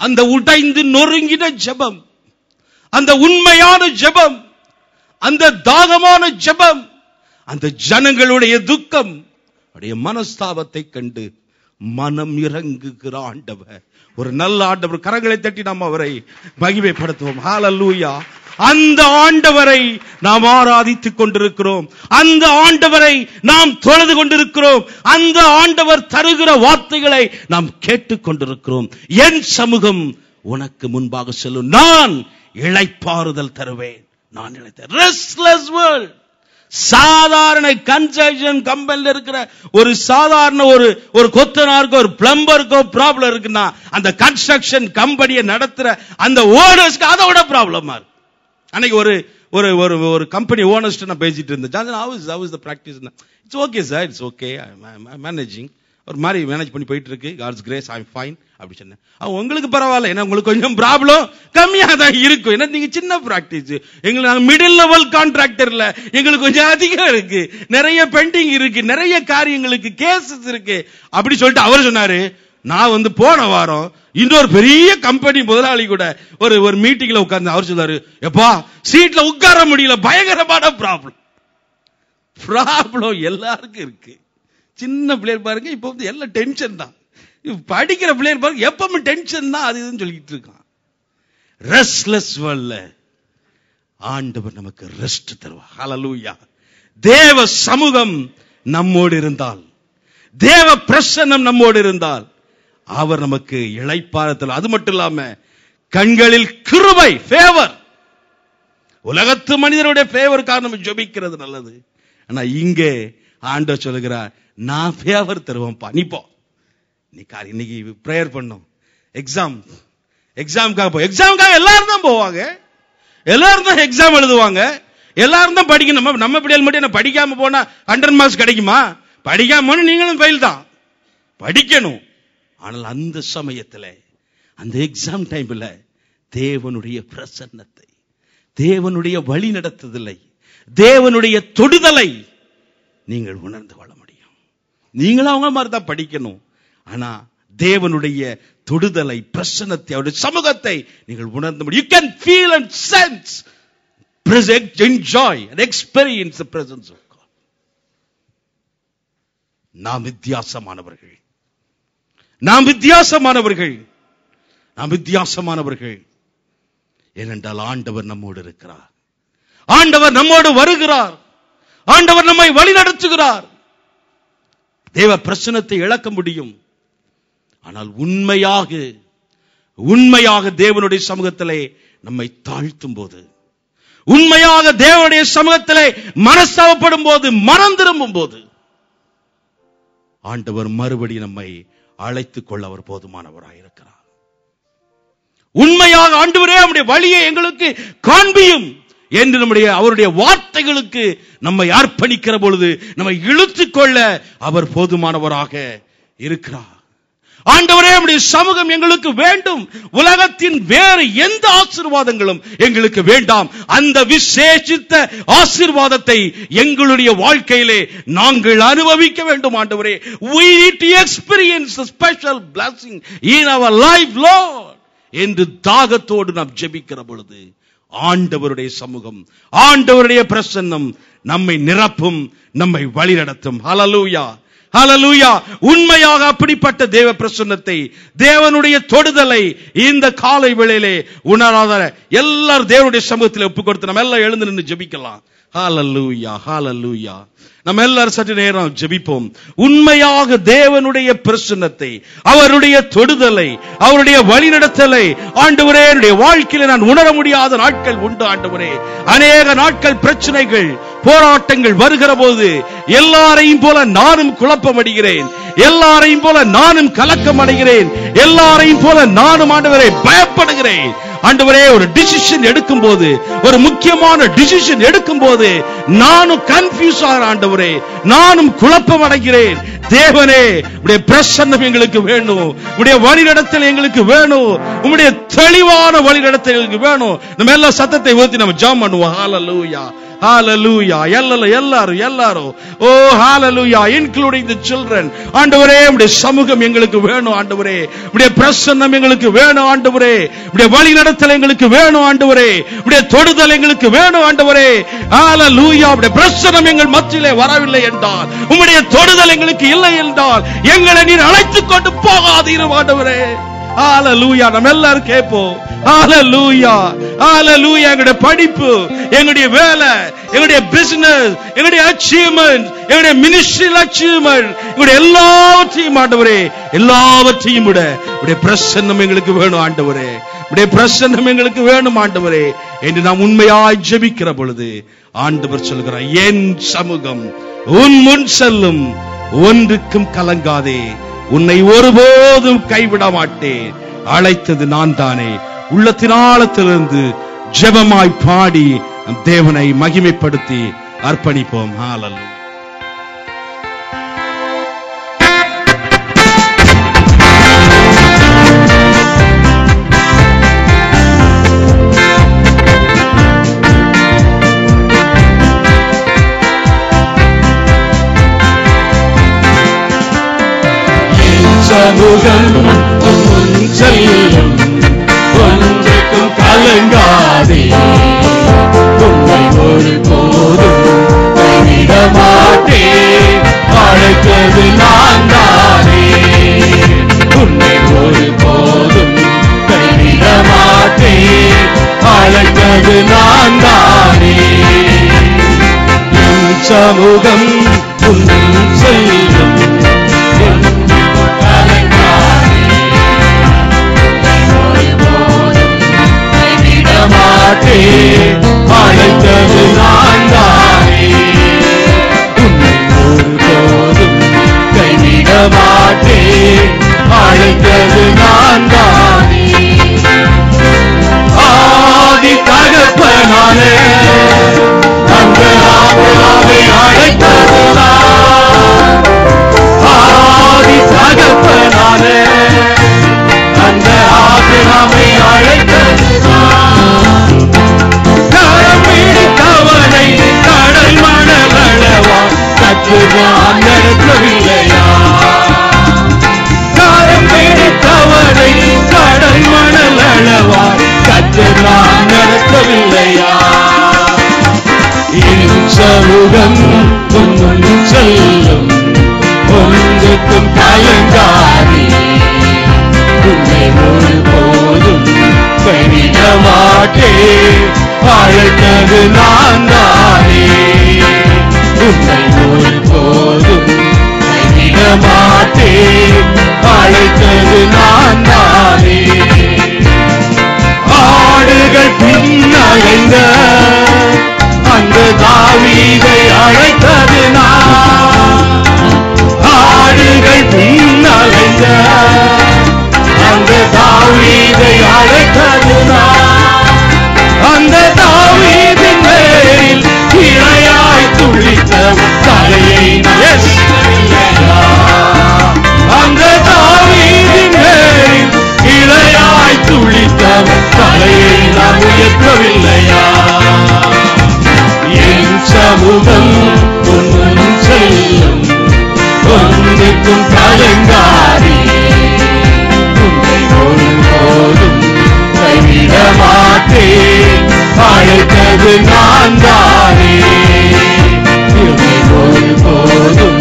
அந்த உடைந்து நொறுங்கின ஜெபம், அந்த உண்மையான ஜெபம், அந்த தாகமான ஜெபம், அந்த ஜனங்களுடைய துக்கம், அவருடைய மனஸ்தாபத்தை கண்டு மனம் இறங்குகிற ஆண்டவர், ஒரு நல்ல ஆண்டவர். கரங்களை தட்டி நாம் அவரை மகிமைப்படுத்துவோம். ஹல்லேலூயா. அந்த ஆண்டவரை நாம் ஆராதித்துக் கொண்டிருக்கிறோம். அந்த ஆண்டவரை நாம் தொழுது கொண்டிருக்கிறோம். அந்த ஆண்டவர் தருகிற வார்த்தைகளை நாம் கேட்டுக் கொண்டிருக்கிறோம். என் சமூகம் உனக்கு முன்பாக செல்லும், நான் இளைப்பாறுதல் தருவேன். நான் ரெஸ்ட்லெஸ் வேர்ல்ட். சாதாரண கன்ஸ்ட்ரக்ஷன் கம்பெனில இருக்கிற ஒரு சாதாரண ஒரு கொத்தனாருக்கோ ஒரு பிளம்பருக்கோ ப்ராப்ளம் இருக்குன்னா, அந்த கன்ஸ்ட்ரக்ஷன் கம்பெனியை நடத்துற அந்த ஓனர்ஸ்க்கு அதோட ப்ராப்ளமா இருக்கு. அன்னைக்கு ஒரு கம்பெனி ஓனர்ஸ்ட் நான் பேசிட்டு இருந்தேன். how is the practice? It's okay sir, it's okay, I'm managing. ஒரு மாதிரி மேனேஜ் பண்ணி போயிட்டு இருக்கு. God's grace, I'm fine அப்படி சொன்னேன். உங்களுக்கு பரவாயில்ல, ஏன்னா உங்களுக்கு கொஞ்சம் ப்ராப்ளம் கம்மியாக தான் இருக்கும். ஏன்னா நீங்க சின்ன பிராக்டிஸ், எங்களுக்கு மிடில் லெவல் கான்ட்ராக்டர்ல எங்களுக்கு கொஞ்சம் அதிகம் இருக்கு, நிறைய பெண்டிங் இருக்கு, நிறைய காரியங்களுக்கு கேசஸ் இருக்கு அப்படி சொல்லிட்டு அவர் சொன்னாரு. நான் போன வாரம் இன்னொரு பெரிய கம்பெனி முதலாளி கூட ஒரு மீட்டிங்ல உட்கார்ந்து அவர் சொல்றாரு, எப்பா சீட்ல உட்கார முடியல, பயங்கரமான ப்ராப்ளம் எல்லாருக்கும் இருக்கு. சின்ன பிள்ளையர் பாருங்க, இப்ப எல்லாம் டென்ஷன் தான். படிக்கிற பிள்ளையர் பாருங்க, எப்பவும் டென்ஷன் தான், அது இதுன்னு சொல்லிட்டு இருக்கான். ரெஸ்ட்லெஸ் வேர்ல்ட்ல ஆண்டவர் நமக்கு ரெஸ்ட் தருவார். ஹல்லேலூயா. தேவ சமூகம் நம்மோடு இருந்தால், தேவ பிரசன்னம் நம்மோடு இருந்தால் அவர் நமக்கு இளைப்பாறுதல். அது மட்டும் இல்லாம கண்களில் கிருபை, ஃபேவர். உலகத்து மனிதருடைய ஃபேவருக்காக நம்ம ஜெபிக்கிறது நல்லது. ஆனா இங்கே ஆண்டவர் சொல்லுகிறார், நான் ஃபேவர் தருவேன்ப்பா, நீ போ. இன்னைக்கு பிரேயர் பண்ணோம். எக்ஸாமுக்காக போ. எக்ஸாமுக்காக எல்லாரும் தான் போவாங்க, எல்லாரும் தான் எக்ஸாம் எழுதுவாங்க, எல்லாரும் தான் படிக்கணும். நம்ம பிள்ளைகள் மட்டும் என்ன படிக்காம போனா 100 மார்க்ஸ் கிடைக்குமா? படிக்காம நீங்களும் ஃபெயில் தான், படிக்கணும். ஆனால் அந்த சமயத்துல, அந்த எக்ஸாம் டைம்ல தேவனுடைய பிரசன்னத்தை, தேவனுடைய வழி நடத்துதலை, தேவனுடைய தொடுதலை நீங்கள் உணர்ந்து கொள்ள முடியும். நீங்களும் அவங்க மாதிரி தான் படிக்கணும். ஆனா தேவனுடைய தொடுதலை, பிரசன்னத்தை, அவருடைய சமூகத்தை நீங்கள் உணர்ந்து முடியும். You can feel and sense, enjoy and experience the presence of God. நாம் வித்தியாசமானவர்கள், நாம் வித்தியாசமானவர்கள், நாம் வித்தியாசமானவர்கள். ஏனென்றால் ஆண்டவர் நம்மோடு இருக்கிறார், ஆண்டவர் நம்மோடு வருகிறார், ஆண்டவர் நம்மை வழி நடத்துகிறார். தேவ பிரசன்னத்தை இழக்க முடியும். ஆனால் உண்மையாக தேவனுடைய சமூகத்திலே நம்மை தாழ்த்தும் போது, உண்மையாக தேவனுடைய சமூகத்திலே மனஸ்தாபப்படும் போது, மனம் திரும்பும் போது, ஆண்டவர் மறுபடி நம்மை அழைத்துக் கொள்ள அவர் போதுமானவராக இருக்கிறார். உண்மையாக ஆண்டவரே நம்முடைய வழியை எங்களுக்கு காண்பியும் என்று அவருடைய வார்த்தைகளுக்கு நம்மை அர்ப்பணிக்கிற பொழுது நம்மை இழுத்துக் கொள்ள அவர் போதுமானவராக இருக்கிறார். ஆண்டவரே நம்முடைய சமூகம் எங்களுக்கு வேண்டும், உலகத்தின் வேறு எந்த ஆசீர்வாதங்களும் எங்களுக்கு வேண்டாம். அந்த விசேஷித்த ஆசீர்வாதத்தை எங்களுடைய வாழ்க்கையிலே நாங்கள் அனுபவிக்க வேண்டும். ஆண்டவரே, we need to experience a special blessing in our life, Lord என்று தாகத்தோடு நாம் ஜெபிக்கிற பொழுது ஆண்டவருடைய சமூகம், ஆண்டவருடைய பிரசன்னம் நம்மை நிரப்பும், நம்மை வழிநடத்தும். ஹல்லேலூயா, ஹல்லேலூயா. உண்மையாக அப்படிப்பட்ட தேவ பிரசன்னத்தை, தேவனுடைய தொடுதலை இந்த காலை வேளையிலே உணராத எல்லாரும் தேவனுடைய சமூகத்தில் ஒப்புக் கொடுத்து நம்ம எல்லாம் எழுந்து நின்று ஜெபிக்கலாம். ஹல்லேலூயா, ஹல்லேலூயா. நம்ம எல்லாரும் சற்று நேரம் ஜெபிப்போம். உண்மையாக தேவனுடைய பிரசன்னத்தை, அவருடைய தொடுதலை, அவருடைய வழிநடத்தலை ஆண்டவரே என்னுடைய வாழ்க்கையில நான் உணர முடியாத நாட்கள் உண்டு. ஆண்டவரே, அநேக நாட்கள் பிரச்சனைகள், போராட்டங்கள் வருகிற போது எல்லாரையும் போல நானும் குழப்பம் அடைகிறேன், எல்லாரையும் போல நானும் கலக்கம் அடைகிறேன், எல்லாரையும் போல நானும் ஆண்டவரே பயப்படுகிறேன். ஆண்டவரே, ஒரு டிசிஷன் எடுக்கும் போது, ஒரு முக்கியமான டிசிஷன் எடுக்கும் போது நானும் கன்ஃபியூஸ் ஆகிறேன். ஆண்டவரே, நானும் குழப்பம் அடைகிறேன். தேவனே, உம்முடைய பிரசன்னம் எங்களுக்கு வேணும், உம்முடைய வழிநடத்தல் எங்களுக்கு வேணும், உம்முடைய தெளிவான வழிநடத்தல் எங்களுக்கு வேணும். நம்ம எல்லா சத்தத்தை ஊத்தி நம்ம ஜெபம் பண்ணுவோம். ஹalleluya, hallelujah. எல்லாரும் ஓ hallelujah, including the children. ஆண்டவரே, உம்முடைய சமூகம் எங்களுக்கு வேணும் ஆண்டவரே, உம்முடைய பிரசன்னம் எங்களுக்கு வேணும் ஆண்டவரே, உம்முடைய வழி நடத்தல் எங்களுக்கு வேணும் ஆண்டவரே, உம்முடைய தொடுதல் எங்களுக்கு வேணும் ஆண்டவரே. hallelujah. உம்முடைய பிரசன்னம் எங்கள் மத்தியிலே வரவில்லை என்றால், உம்முடைய தொடுதல் எங்களுக்கு இல்லை என்றால், எங்களை நீர் அழைத்துக் கொண்டு போகாதீர் ஆண்டவரே. ஹalleluya. நம்ம எல்லாரும் கேட்போம். ஹalleluya, ஹalleluya. எங்களுடைய படிப்பு, எங்களுடைய வேலை, எங்களுடைய பிசினஸ், எங்களுடைய அச்சீவ்மெண்ட், எங்களுடைய மினிஸ்ட்ரியல் அச்சீவ்மெண்ட், எங்களுடைய எல்லாவற்றையும் ஆண்டவரே, எல்லாவற்றையும் விட உடைய பிரசன்னம் எங்களுக்கு வேணும் ஆண்டவரே, உடைய பிரசன்னம் எங்களுக்கு வேணும் ஆண்டவரே என்று நாம் உண்மையாய் ஜெபிக்கிற பொழுது ஆண்டவர் சொல்கிறார், என் சமூகம் உன் முன் செல்லும், ஒன்றுக்கும் கலங்காதே, உன்னை ஒருபோதும் கைவிட மாட்டேன், அழைத்தது நான் தானே. உள்ளத்தின் ஆழத்திலிருந்து ஜெபமாய் பாடி தேவனை மகிமைப்படுத்தி அர்ப்பணிப்போம். ஹalleluya. சமூகம் உன் செல்லும், ஒன்றுக்கும் கலங்காதே, உன்னை ஒருபோதும் கைவிட மாட்டேன், அழைத்தது நான் தானே, உன்னை ஒருபோதும் கைவிட மாட்டேன், அழைத்தது நான் தானே. என் சமூகம் உன் செல்லும், அழைத்தது நான் தானே, உன்னை ஒருபோதும் கைவிட மாட்டேன், அழைத்தது நான் தானே. ஆதி தகப்பனானே, அந்த ஆபிரகாமை அழைத்தது நான், ஆதி தகப்பனானே, அந்த ஆபிரகாமை அழைத்தது நான். கடல் மணலவா கற்று நான் நடக்கவில்லையா, காரம் பிடித்தவனை கடல் மணலவா கற்று நான் நடக்கவில்லையா. என் சமூகம் உன் செல்லும், ஒன்றுக்கும் கலங்காதே, உன்னை ஒருபோதும் கைவிட மாட்டேன், அழைத்தது நான் தானே, உன்னை ஒருபோதும் கைவிட மாட்டேன், அழைத்தது நான் தானே. ஆடுகள் பின்னலைந்த அந்த தாவீதை அழைத்தது நான், ஆடுகள் பின்னலைந்த அந்த தாவீதை அழைத்தது நான், அந்த தாவீதின் மேல் இளையாய் துளித்த தலையை நான், அந்த தாவீதின் மேல் இளையாய் துளித்த தலையை நான் உயர்த்தவில்லையா. என் சமூகம் உன் செல்லும், ஒன்றுக்கும் கலங்காதே, உன்னை ஒருபோதும் கைவிட மாட்டேன், அழைத்தது நான் தானே, உன்னை ஒருபோதும்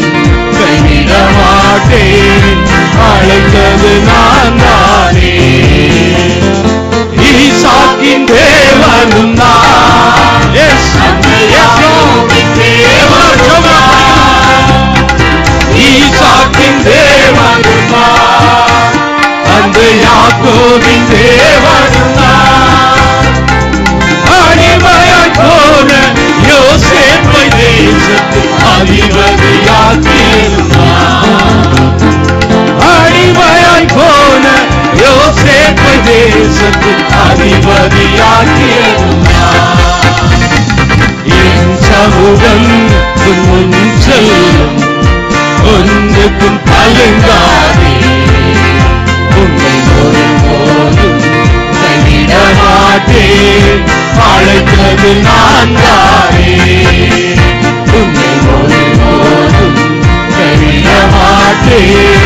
கைவிட மாட்டேன், அழைத்தது நான் தானே. ஈசாக்கின் தேவனும் நான், யாக்கோபின் தேவனும் நான், ஈசாக்கின் தேவனும் நான், அந்த யாக்கோபின் தேவனும் நான். அடிமையாய் போன யோசேப்பை தேசத்தில் அதிபதியாக்கியதும் நான், அடிமையாய் போன யோசேப்பை தேசத்தில் அதிபதியாக்கியதும் நான். என் சமூகம் உன் செல்லும், ஒன்றுக்கும் கலங்காதே, உன்னை ஒருபோதும் கைவிட மாட்டேன், அழைத்தது நான் தானே, உன்னை ஒருபோதும் கைவிட மாட்டேன்,